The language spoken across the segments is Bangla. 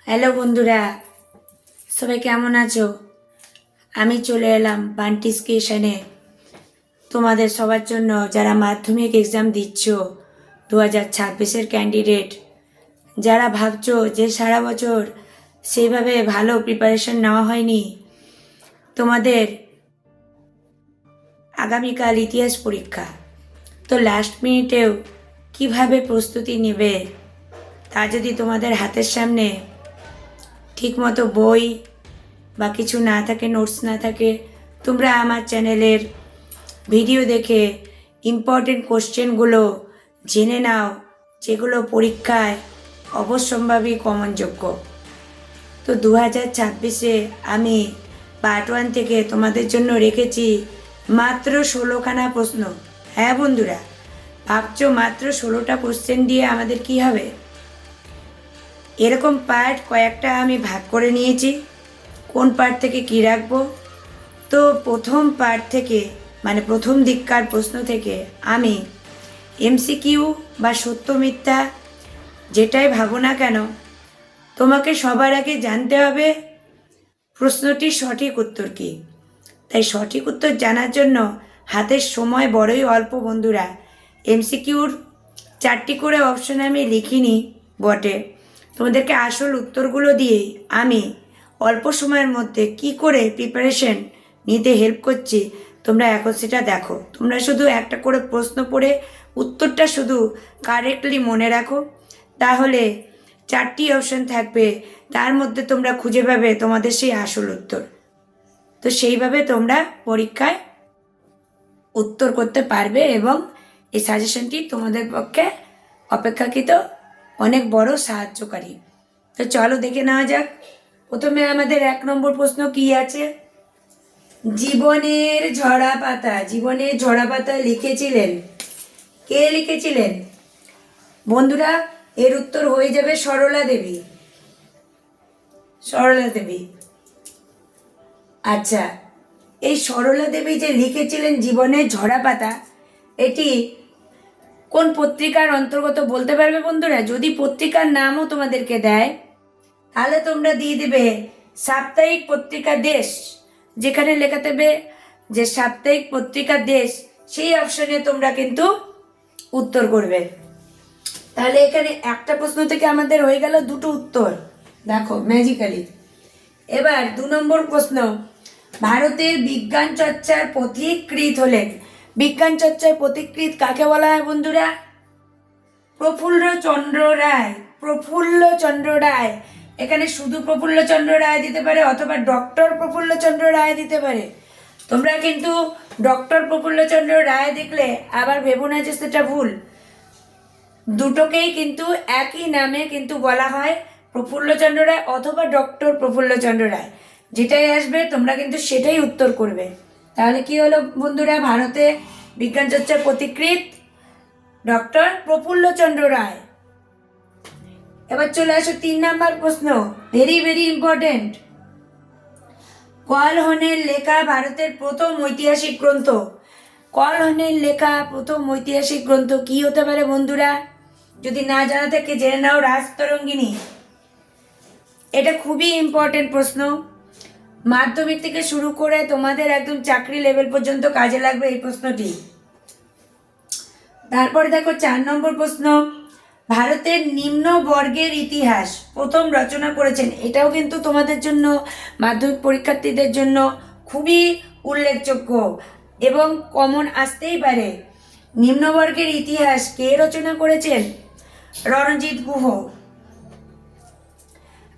হ্যালো বন্ধুরা, সবাই কেমন আছো? আমি চলে এলাম বান্টি স্টেশনে তোমাদের সবার জন্য, যারা মাধ্যমিক এক্সাম দিচ্ছ 2026-এর ক্যান্ডিডেট, যারা ভাবছো যে সারা বছর সেইভাবে ভালো প্রিপারেশন নেওয়া হয়নি, তোমাদের আগামীকাল ইতিহাস পরীক্ষা। তো লাস্ট মিনিটেও কিভাবে প্রস্তুতি নেবে তা যদি তোমাদের হাতের সামনে ঠিকমতো বই বা কিছু না থাকে, নোটস না থাকে, তোমরা আমার চ্যানেলের ভিডিও দেখে ইম্পর্টেন্ট কোশ্চেনগুলো জেনে নাও, যেগুলো পরীক্ষায় অবশ্যম্ভাবী কমনযোগ্য। তো 2026-এ আমি পার্ট 1 থেকে তোমাদের জন্য রেখেছি মাত্র 16খানা প্রশ্ন। হ্যাঁ বন্ধুরা, ভাবছো মাত্র 16টা কোশ্চেন দিয়ে আমাদের কি হবে? এরকম পার্ট কয়েকটা আমি ভাগ করে নিয়েছি, কোন পার্ট থেকে কি রাখবো। তো প্রথম পার্ট থেকে, মানে প্রথম দিককার প্রশ্ন থেকে আমি এমসিকিউ বা সত্য মিথ্যা যেটাই ভাবো না কেন, তোমাকে সবার আগে জানতে হবে প্রশ্নটির সঠিক উত্তর কী। তাই সঠিক উত্তর জানার জন্য হাতের সময় বড়ই অল্প বন্ধুরা। এমসিকিউর 4টি করে অপশন আমি লিখিনি বটে, তোমাদেরকে আসল উত্তরগুলো দিয়েই আমি অল্প সময়ের মধ্যে কি করে প্রিপারেশন নিতে হেল্প করছি, তোমরা এখন সেটা দেখো। তোমরা শুধু একটা করে প্রশ্ন পড়ে উত্তরটা শুধু কারেক্টলি মনে রাখো, তাহলে 4টি অপশন থাকবে, তার মধ্যে তোমরা খুঁজে পাবে তোমাদের সেই আসল উত্তর। তো সেইভাবে তোমরা পরীক্ষায় উত্তর করতে পারবে এবং এই সাজেশনটি তোমাদের পক্ষে অপেক্ষাকৃত অনেক বড় সাহায্যকারী। তো চলো দেখে নেওয়া যাক। প্রথমে আমাদের 1 নম্বর প্রশ্ন কি আছে? জীবনের ঝরা পাতা, জীবনের ঝরা পাতা লিখেছিলেন কে? লিখেছিলেন বন্ধুরা, এর উত্তর হয়ে যাবে সরলা দেবী। সরলা দেবী। আচ্ছা, এই সরলা দেবী যে লিখেছিলেন জীবনের ঝরা পাতা, এটি কোন পত্রিকার অন্তর্গত বলতে পারবে বন্ধুরা? যদি পত্রিকার নামও তোমাদেরকে দেয় তাহলে তোমরা দিয়ে দেবে সাপ্তাহিক পত্রিকা দেশ। যেখানে লেখা দেবে যে সাপ্তাহিক পত্রিকা দেশ, সেই অপশনে তোমরা কিন্তু উত্তর করবে। তাহলে এখানে একটা প্রশ্ন থেকে আমাদের হয়ে গেল 2টো উত্তর, দেখো ম্যাজিক্যালি। এবার 2 নম্বর প্রশ্ন, ভারতের বিজ্ঞান চর্চার পথিকৃৎ হলেন। বিজ্ঞান চর্চার পথিকৃৎ কাকে বলা হয় বন্ধুরা? প্রফুল্লচন্দ্র রায়। প্রফুল্লচন্দ্র রায়। এখানে শুধু প্রফুল্লচন্দ্র রায় দিতে পারে অথবা ডক্টর প্রফুল্লচন্দ্র রায় দিতে পারে। তোমরা কিন্তু ডক্টর প্রফুল্লচন্দ্র রায় দেখলে আবার ভেবো না যে সেটা ভুল। দুটোকেই কিন্তু একই নামে কিন্তু বলা হয়, প্রফুল্লচন্দ্র রায় অথবা ডক্টর প্রফুল্লচন্দ্র রায়, যেটাই আসবে তোমরা কিন্তু সেটাই উত্তর করবে। তাহলে কি হলো বন্ধুরা? ভারতে বিজ্ঞান চর্চার পথিকৃৎ ডক্টর প্রফুল্লচন্দ্র রায়। এবার চলে আসো 3 নাম্বার প্রশ্ন, ভেরি ভেরি ইম্পর্টেন্ট। কলহনের লেখা ভারতের প্রথম ঐতিহাসিক গ্রন্থ। কলহনের লেখা প্রথম ঐতিহাসিক গ্রন্থ কি হতে পারে বন্ধুরা? যদি না জানা থাকে জেনে নাও, রাজতরঙ্গিনী। এটা খুবই ইম্পর্টেন্ট প্রশ্ন, মাধ্যমিক থেকে শুরু করে তোমাদের একদম চাকরি লেভেল পর্যন্ত কাজে লাগবে এই প্রশ্নটি। তারপরে দেখো 4 নম্বর প্রশ্ন, ভারতের নিম্ন বর্গের ইতিহাস প্রথম রচনা করেছেন। এটাও কিন্তু তোমাদের জন্য, মাধ্যমিক পরীক্ষার্থীদের জন্য খুবই উল্লেখযোগ্য এবং কমন আসতেই পারে। নিম্নবর্গের ইতিহাস কে রচনা করেছেন? রণজিৎ গুহ।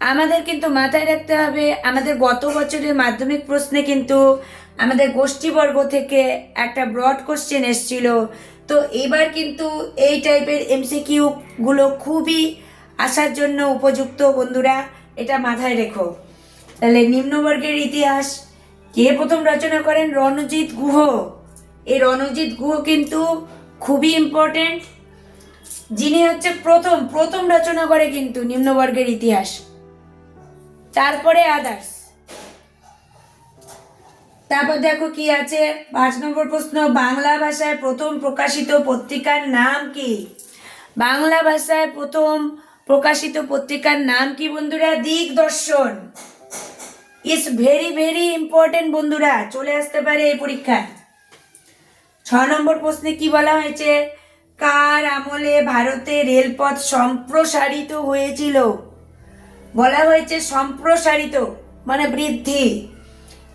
আমাদের কিন্তু মাথায় রাখতে হবে, আমাদের গত বছরের মাধ্যমিক প্রশ্নে কিন্তু আমাদের গোষ্ঠীবর্গ থেকে একটা ব্রড কোশ্চেন এসেছিল। তো এবার কিন্তু এই টাইপের এমসিকিউগুলো খুবই আসার জন্য উপযুক্ত বন্ধুরা, এটা মাথায় রেখো। তাহলে নিম্নবর্গের ইতিহাস কে প্রথম রচনা করেন? রণজিৎ গুহ। এই রণজিৎ গুহ কিন্তু খুবই ইম্পর্টেন্ট, যিনি হচ্ছে প্রথম রচনা করে কিন্তু নিম্নবর্গের ইতিহাস, তারপরে আদার্স। তারপর দেখো কি আছে 5 নম্বর প্রশ্ন, বাংলা ভাষায় প্রথম প্রকাশিত পত্রিকার নাম কি? বাংলা ভাষায় প্রথম প্রকাশিত পত্রিকার নাম কি বন্ধুরা? দিগদর্শন। ইজ ভেরি ভেরি ইম্পর্টেন্ট বন্ধুরা, চলে আসতে পারে এই পরীক্ষায়। 6 নম্বর প্রশ্নে কি বলা হয়েছে? কার আমলে ভারতে রেলপথ সম্প্রসারিত হয়েছিল? বলা হয়েছে সম্প্রসারিত মানে বৃদ্ধি।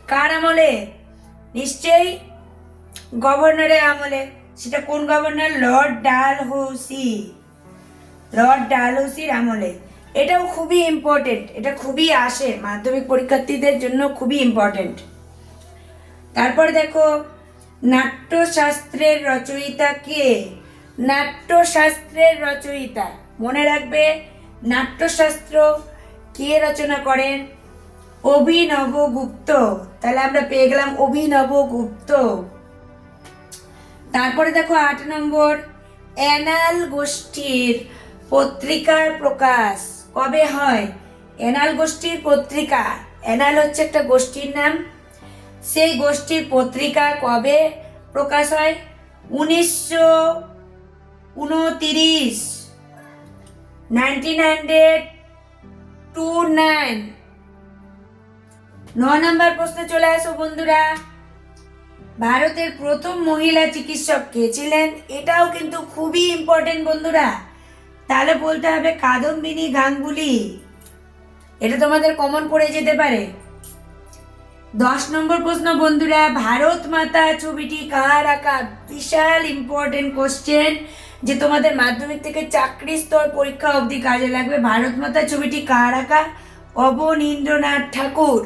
কার আমলে? নিশ্চয়ই গভর্নরের আমলে। সেটা কোন গভর্নর? লর্ড ডালহৌসি। লর্ড ডালহৌসির আমলে। এটাও খুবই ইম্পর্টেন্ট, এটা খুবই আসে মাধ্যমিক পরীক্ষার্থীদের জন্য, খুবই ইম্পর্টেন্ট। তারপর দেখো, নাট্যশাস্ত্রের রচয়িতা কে? নাট্যশাস্ত্রের রচয়িতা মনে রাখবে, নাট্যশাস্ত্র কে রচনা করেন? অভিনবগুপ্ত। তাহলে আমরা পেয়ে গেলাম অভিনবগুপ্ত। তারপরে দেখো 8 নম্বর, অ্যানাল গোষ্ঠীর পত্রিকার প্রকাশ কবে হয়? অ্যানাল গোষ্ঠীর পত্রিকা, অ্যানাল হচ্ছে একটা গোষ্ঠীর নাম, সেই গোষ্ঠীর পত্রিকা কবে প্রকাশ হয়? 1929, 1929। 9 নম্বর প্রশ্নে চলে আসো বন্ধুরা, ভারতের প্রথম মহিলা চিকিৎসক কে ছিলেন? এটাও কিন্তু খুবই ইম্পর্টেন্ট বন্ধুরা, তাহলে বলতে হবে কাদম্বিনী গাঙ্গুলি। এটা তোমাদের কমন পড়ে যেতে পারে। 10 নম্বর প্রশ্ন বন্ধুরা, ভারত মাতা ছবিটি কার আঁকা? বিশাল ইম্পর্টেন্ট কোশ্চেন, যে তোমাদের মাধ্যমিক থেকে চাকরি স্তর পরীক্ষা অবধি কাজে লাগবে। ভারত মাতা ছবিটি কার আঁকা? Abanindranath Thakur.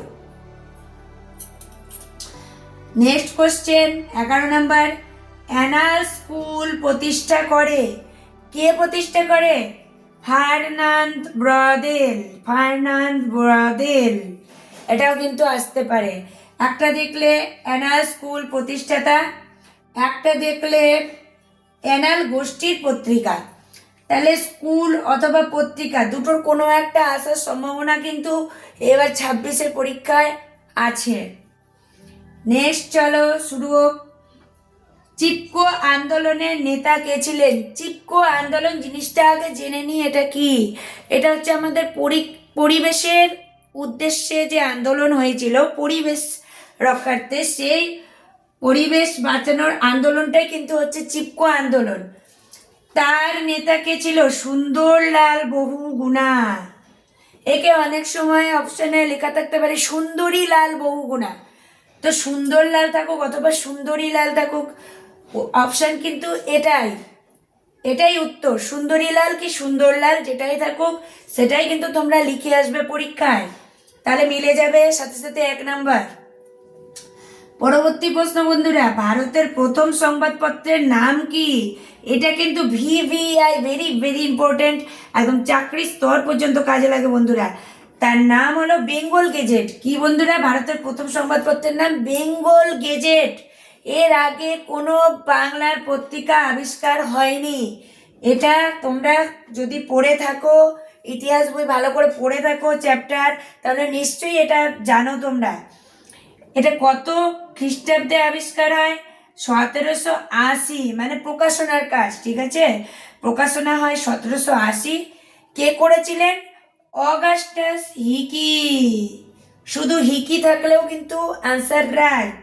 Next question 11 number, অ্যানাল স্কুল প্রতিষ্ঠা করে কে? প্রতিষ্ঠা করে ফার্নান্দ ব্রদেল। ফার্নান্দ ব্রদেল, এটাও কিন্তু আসতে পারে। একটা দেখলে অ্যানাল স্কুল প্রতিষ্ঠাতা, একটা দেখলে অ্যানাল গোষ্ঠীর পত্রিকা। তাহলে স্কুল অথবা পত্রিকা দুটোর কোনো একটা আসার সম্ভাবনা কিন্তু এবার 26-এর পরীক্ষায় আছে। নেক্সট চলো শুরু হোক। চিপকো আন্দোলনের নেতা কে ছিলেন? চিপকো আন্দোলন জিনিসটা আগে জেনে নিই, এটা কি? এটা হচ্ছে আমাদের পরিবেশের উদ্দেশ্যে যে আন্দোলন হয়েছিল পরিবেশ রক্ষার্থে, সেই পরিবেশ বাঁচানোর আন্দোলনটাই কিন্তু হচ্ছে চিপকো আন্দোলন। তার নেতা কে ছিল? সুন্দরলাল বহুগুণা। একে অনেক সময় অপশনে লেখা থাকতে পারে সুন্দরী লাল বহুগুণা, তো সুন্দরলাল থাকুক অথবা সুন্দরী লাল থাকুক, অপশন কিন্তু এটাই উত্তর। সুন্দরীলাল কি সুন্দরলাল, যেটাই থাকুক সেটাই কিন্তু তোমরা লিখে আসবে পরীক্ষায়, তাহলে মিলে যাবে, সাথে সাথে 1 নাম্বার। পরবর্তী প্রশ্ন বন্ধুরা, ভারতের প্রথম সংবাদপত্রের নাম কি? এটা কিন্তু ভিভিআই, ভেরি ভেরি ইম্পর্টেন্ট, একদম চাকরি স্তর পর্যন্ত কাজে লাগে বন্ধুরা। তার নাম হলো বেঙ্গল গেজেট। কি বন্ধুরা? ভারতের প্রথম সংবাদপত্রের নাম বেঙ্গল গেজেট। এর আগে কোনো বাংলার পত্রিকা আবিষ্কার হয়নি। এটা তোমরা যদি পড়ে থাকো, ইতিহাস বই ভালো করে পড়ে থাকো চ্যাপ্টার, তাহলে নিশ্চয়ই এটা জানো তোমরা। এটা কত খ্রিস্টাব্দে আবিষ্কার হয়? 1780, মানে প্রকাশনার কাজ, ঠিক আছে, প্রকাশনা হয় 1780। কে করেছিলেন? Augustus Hicky. শুধু হিকি থাকলেও কিন্তু আনসার রাইট।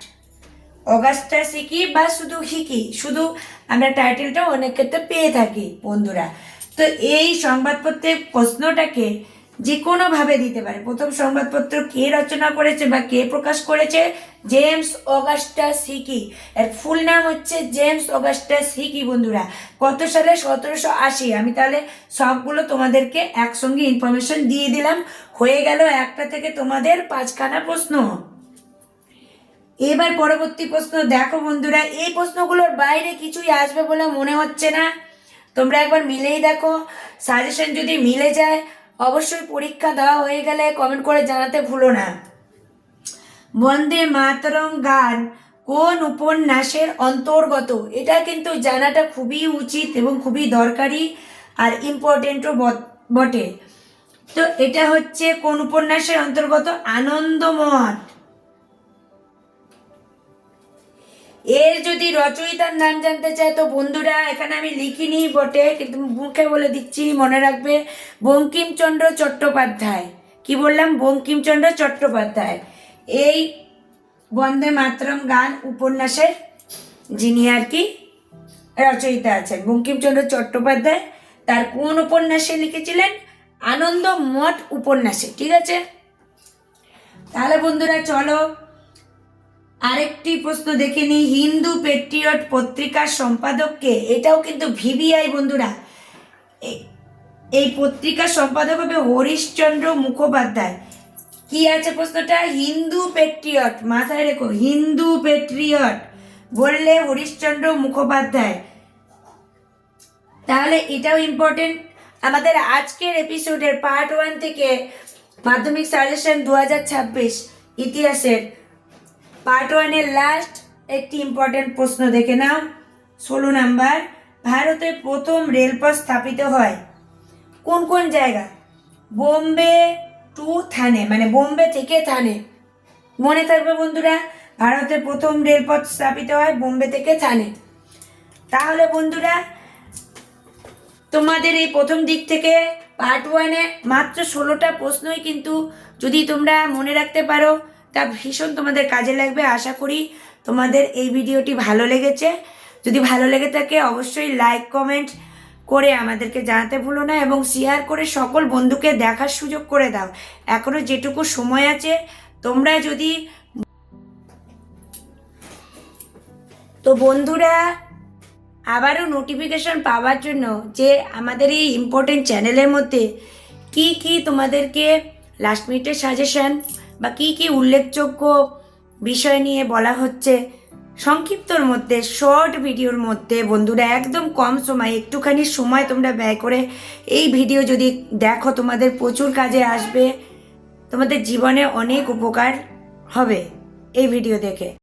অগাস্টাস হিকি বা শুধু হিকি, শুধু আমরা টাইটেলটা অনেক ক্ষেত্রে পেয়ে থাকি বন্ধুরা। তো এই সংবাদপত্রের প্রশ্নটাকে যে কোনোভাবে দিতে পারে। প্রথম সংবাদপত্র কে রচনা করেছে বা কে প্রকাশ করেছে? James Augustus Hicky. এর ফুল নাম হচ্ছে জেমস অগাস্টাস হিকি বন্ধুরা। কত সালে? 1780। আমি তাহলে সবগুলো তোমাদেরকে একসঙ্গে ইনফরমেশন দিয়ে দিলাম। হয়ে গেল একটা থেকে তোমাদের 5খানা প্রশ্ন। এবার পরবর্তী প্রশ্ন দেখো বন্ধুরা, এই প্রশ্নগুলোর বাইরে কিছুই আসবে বলে মনে হচ্ছে না, তোমরা একবার মিলেই দেখো। সাজেশন যদি মিলে যায় অবশ্যই পরীক্ষা দেওয়া হয়ে গেলে কমেন্ট করে জানাতে ভুলো না। বন্দে মাতরম গান কোন উপন্যাসের অন্তর্গত? এটা কিন্তু জানাটা খুবই উচিত এবং খুবই দরকারি আর ইম্পর্টেন্টও বটে। তো এটা হচ্ছে কোন উপন্যাসের অন্তর্গত? আনন্দমঠ। এর যদি রচয়িতার নাম জানতে চায় তো বন্ধুরা এখানে আমি লিখিনি বটে, কিন্তু মুখে বলে দিচ্ছি, মনে রাখবে, বঙ্কিমচন্দ্র চট্টোপাধ্যায়। কি বললাম? বঙ্কিমচন্দ্র চট্টোপাধ্যায়। এই বন্দে মাতরম গান উপন্যাসের যিনি আর কি রচয়িতা আছেন, বঙ্কিমচন্দ্র চট্টোপাধ্যায়। তার কোন উপন্যাসে লিখেছিলেন? আনন্দ মঠ উপন্যাসে। ঠিক আছে, তাহলে বন্ধুরা চলো আরেকটি প্রশ্ন দেখে নিই। হিন্দু পেট্রিয়ট পত্রিকার সম্পাদককে? এটাও কিন্তু ভিভিআই বন্ধুরা। এই পত্রিকার সম্পাদক হবে হরিশচন্দ্র মুখোপাধ্যায়। কি আছে প্রশ্নটা? হিন্দু পেট্রিয়ট, মাথায় রেখো, হিন্দু পেট্রিয়ট বললে হরিশচন্দ্র মুখোপাধ্যায়। তাহলে এটাও ইম্পর্টেন্ট। আমাদের আজকের এপিসোডের পার্ট 1 থেকে মাধ্যমিক সাজেশন 2026 ইতিহাসের পার্ট 1-এর লাস্ট একটি ইম্পর্টেন্ট প্রশ্ন দেখে নাও। 16 নাম্বার, ভারতে প্রথম রেলপথ স্থাপিত হয় কোন কোন জায়গা? বোম্বে টু থানে, মানে বোম্বে থেকে থানে। মনে থাকবে বন্ধুরা, ভারতে প্রথম রেলপথ স্থাপিত হয় বোম্বে থেকে থানে। তাহলে বন্ধুরা তোমাদের এই প্রথম দিক থেকে পার্ট 1-এ মাত্র 16টা প্রশ্নই, কিন্তু যদি তোমরা মনে রাখতে পারো তা ভীষণ তোমাদের কাজে লাগবে। আশা করি তোমাদের এই ভিডিওটি ভালো লেগেছে। যদি ভালো লেগে থাকে অবশ্যই লাইক কমেন্ট করে আমাদেরকে জানাতে ভুলো না, এবং শেয়ার করে সকল বন্ধুকে দেখার সুযোগ করে দাও। এখনও যেটুকু সময় আছে তোমরা যদি, তো বন্ধুরা আবারও নোটিফিকেশন পাওয়ার জন্য যে আমাদের এই ইম্পর্টেন্ট চ্যানেলের মধ্যে কি কি তোমাদেরকে লাস্ট মিনিটের সাজেশন বা কি কি উল্লেখযোগ্য বিষয় নিয়ে বলা হচ্ছে, সংক্ষিপ্তর মধ্যে, শর্ট ভিডিওর মধ্যে বন্ধুরা, একদম কম সময়, একটুখানি সময় তোমরা ব্যয় করে এই ভিডিও যদি দেখো তোমাদের প্রচুর কাজে আসবে, তোমাদের জীবনে অনেক উপকার হবে এই ভিডিও দেখে।